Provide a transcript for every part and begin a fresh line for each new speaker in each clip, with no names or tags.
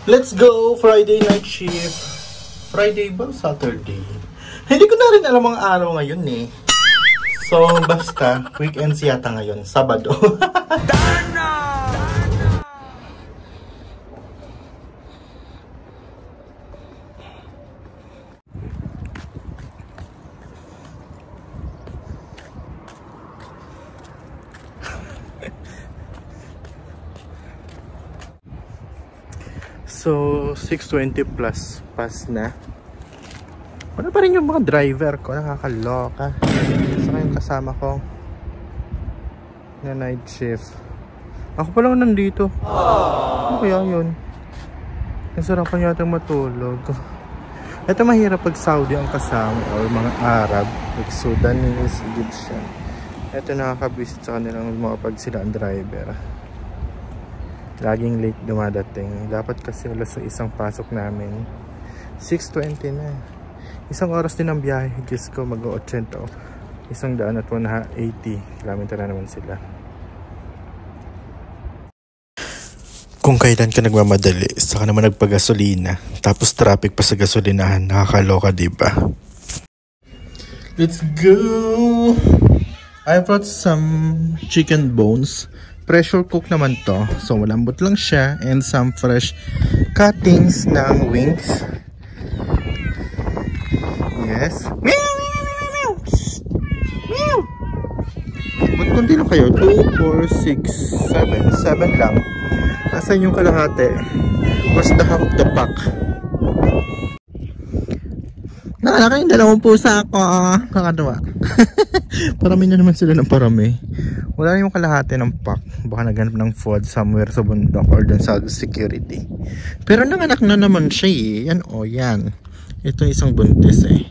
Let's go! Friday night shift. Friday ba? Saturday? Hindi ko na rin alam ang araw ngayon eh. So, basta, weekends yata ngayon. Sabado. So, 6:20 plus pass na. Wala pa rin yung mga driver ko. Nakakaloka. Saka yung kasama ko na night shift. Ako pa lang nandito. Ano kaya yun? Nasarapan yata matulog. Ito mahirap pag Saudi ang kasama or mga Arab, like Sudanese, Egyptian. Ito nakakabisit sa kanilang mga pag sila ang driver. Laging late dumadating. Dapat kasi alas 6 isang pasok namin. 6:20 na. Isang oras din ang biyahe. Diyos ko, mag-80. 180 kilometer na naman sila. Kung kailan ka nagmamadali, saka naman nagpagasolina, tapos traffic pa sa gasolinahan, nakakaloka, diba? Let's go! I brought some chicken bones. Pressure cook naman to. So malambot lang siya. And some fresh cuttings ng wings. Yes. Meow! Meow! Meow! Ba't kunti lang kayo? 2, 4, 6, 7. 7 lang. Asan yung kalahati? Where's the half of the pack? Nakala kayong 2 pusa ako. Nakatawa. Parami na naman sila ng parami. Wala yung kalahati ng pack. Baka naghanap ng food somewhere sa bundok or dun sa security. Pero nanganak na naman siya eh. Yan o, yan. Ito isang buntis eh.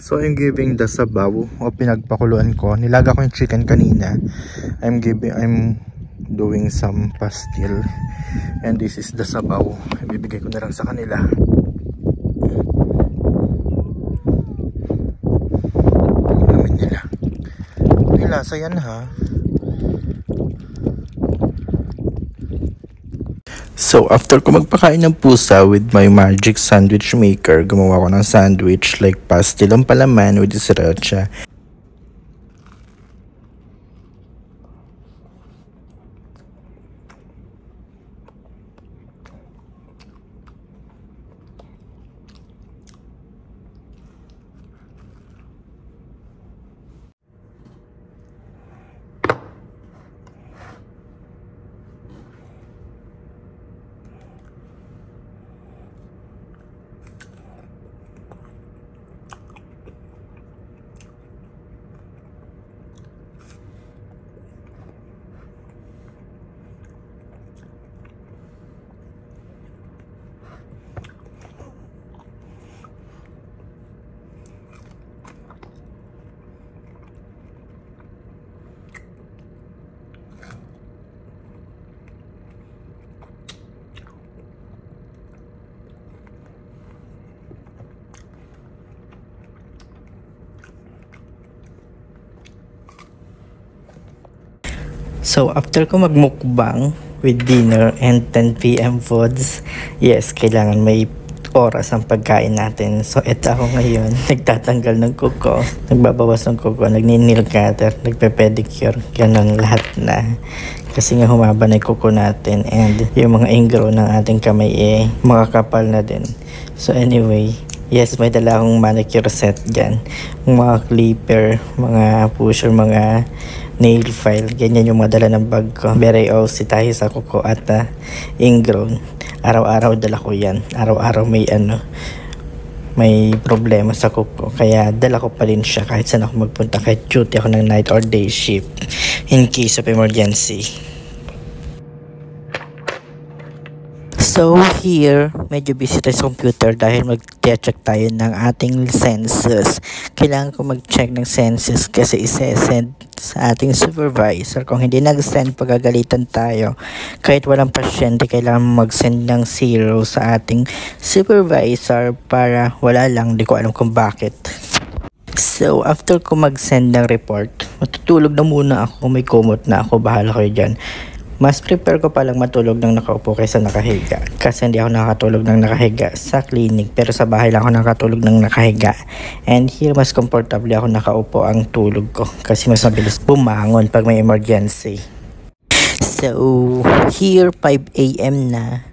So I'm giving the sabaw o pinagpakuluan ko. Nilaga ko yung chicken kanina. I'm doing some pastil. And this is the sabaw. Ibibigay ko na lang sa kanila. Lasa yan ha. So after ko magpakain ng pusa with my magic sandwich maker, gumawa ko ng sandwich like pastil ang palaman with sriracha. So after ko magmukbang with dinner and 10 PM foods, yes, kailangan may oras ang pagkain natin. So eto ako ngayon, nagtatanggal ng kuko, nagbabawas ng kuko, nagni-nail cutter, nagpe-pedicure, ganun lahat na. Kasi nga humaba na yung kuko natin and yung mga ingrow ng ating kamay eh makakapal na din. So anyway, yes, may dala akong manicure set dyan. Mga clipper, mga pusher, mga nail file, ganyan yung madala ng bag ko. Very OC tayo sa kuko at ingrown. Araw-araw dala ko yan. Araw-araw may problema sa kuko. Kaya dala ko pa rin siya kahit saan ako magpunta. Kahit duty ako ng night or day shift in case of emergency. So here, medyo busy tayo sa computer dahil mag-check tayo ng ating census. Kailangan ko mag-check ng census kasi isa-send sa ating supervisor. Kung hindi nag-send, pagagalitan tayo. Kahit walang pasyente, kailangan mag-send ng 0 sa ating supervisor para wala lang, di ko alam kung bakit. So, after ko mag-send ng report, matutulog na muna ako. May kumot na ako. Bahala kayo dyan. Mas prepare ko palang matulog ng nakaupo kaysa nakahiga. Kasi hindi ako nakatulog ng nakahiga sa clinic. Pero sa bahay lang ako nakatulog ng nakahiga. And here, mas comfortable ako nakaupo ang tulog ko. Kasi mas mabilis bumangon pag may emergency. So, here 5 AM na.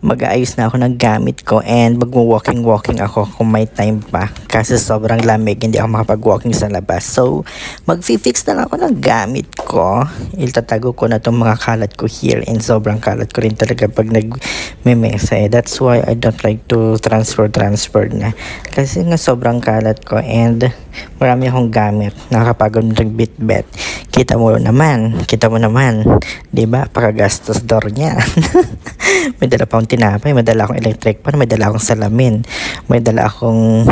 Mag-aayos na ako ng gamit ko and mag-walking ako kung may time pa kasi sobrang lamig, hindi ako makapag-walking sa labas. So, mag-fix na lang ako ng gamit ko. Itatago ko na itong mga kalat ko here and sobrang kalat ko rin talaga pag nag-mesa. That's why I don't like to transfer na. Kasi nga sobrang kalat ko and marami akong gamit. Nakakapagod mag-bit-bet. Kita mo naman. Diba? Pakagastos door niya. May dala pa akong tinapay, may dala akong electric pan, may dala akong salamin, may dala akong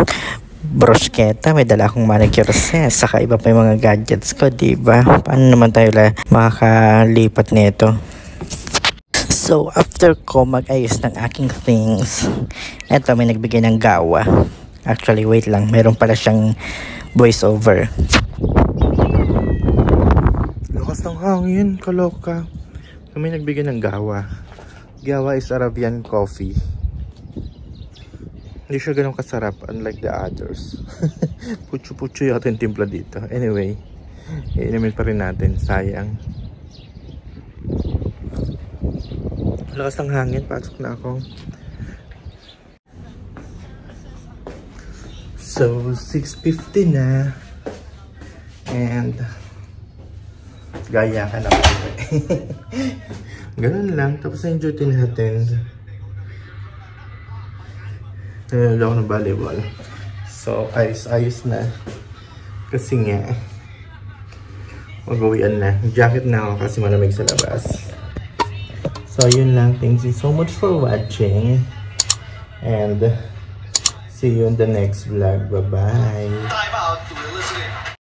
bruschetta, may dala akong manicure set, saka iba pa yung mga gadgets ko, diba? Paano naman tayo makakalipat nito? So, after ko mag-ayos ng aking things, eto may nagbigay ng gawa. Actually, wait lang, meron pala siyang voice over. Lakas ng hangin, kaloka. May nagbigay ng gawa. Gawa is Arabian coffee. Hindi siya ganun kasarap unlike the others. Pucho-pucho yata yung timpla dito. Anyway, iinumin pa rin natin. Sayang. Lakas ng hangin. Pasok na ako. So, 6:50 na. And gaya ka na po. Ganun lang. Tapos na yung duty natin. Nalala ako ng volleyball. So, ayos na. Kasi nga, mag-uwian na. Jacket na ako kasi malamig sa labas. So, yun lang. Thank you so much for watching. And see you in the next vlog. Bye-bye.